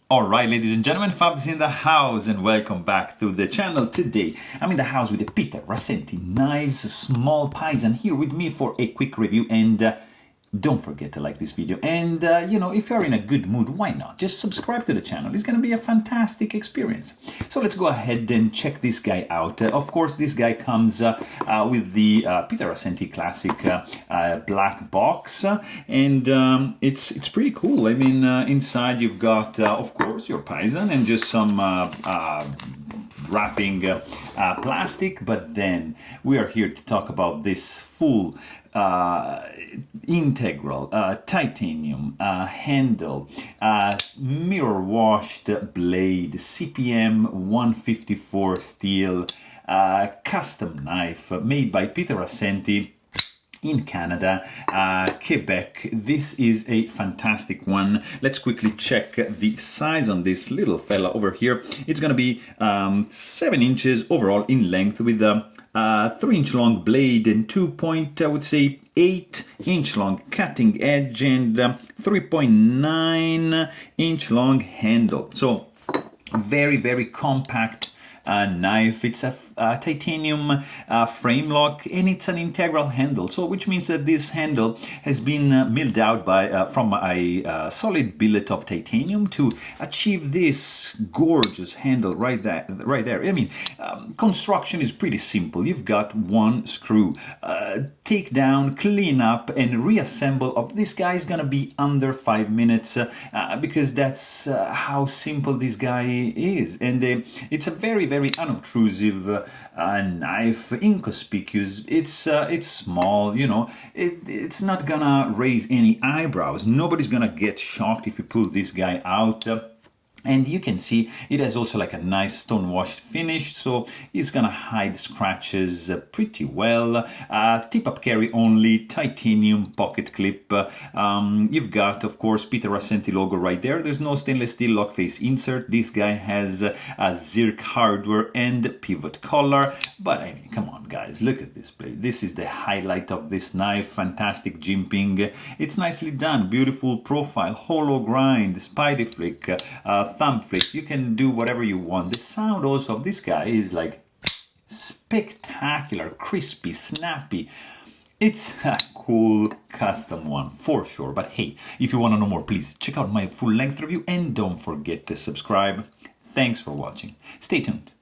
Alright, ladies and gentlemen, Fabs in the house, and welcome back to the channel. Today I'm in the house with the Peter Rassenti knives, small Paysan here with me for a quick review, and don't forget to like this video, and if you're in a good mood, why not just subscribe to the channel? It's gonna be a fantastic experience. So let's go ahead and check this guy out. Of course, this guy comes with the Peter Rassenti classic black box, and it's pretty cool. I mean, inside you've got of course your Paysan and just some wrapping plastic, but then we are here to talk about this full integral titanium handle, mirror washed blade, CPM 154 steel, custom knife made by Peter Rassenti in Canada, Quebec. This is a fantastic one. Let's quickly check the size on this little fella over here. It's gonna be 7 inches overall in length, with a 3-inch long blade and 2.8-inch long cutting edge, and 3.9-inch long handle. So very compact knife. It's a titanium frame lock, and it's an integral handle, so which means that this handle has been milled out by from a solid billet of titanium to achieve this gorgeous handle right there. I mean, construction is pretty simple. You've got one screw. Take down, clean up, and reassemble of this guy is gonna be under 5 minutes, because that's how simple this guy is, and it's a very unobtrusive knife, inconspicuous. It's small, it's not gonna raise any eyebrows. Nobody's gonna get shocked if you pull this guy out. And you can see it has also like a nice stone washed finish, so it's gonna hide scratches pretty well. Tip up carry only, titanium pocket clip. You've got, of course, Peter Rassenti logo right there. There's no stainless steel lock face insert. This guy has a Zirc hardware and pivot collar. But I mean, come on guys, look at this blade. This is the highlight of this knife. Fantastic jimping. It's nicely done. Beautiful profile, hollow grind, spidey flick, thumb flick. You can do whatever you want. The sound also of this guy is like spectacular, crispy, snappy. It's a cool custom one for sure. But hey, if you want to know more, please check out my full length review, and don't forget to subscribe. Thanks for watching. Stay tuned.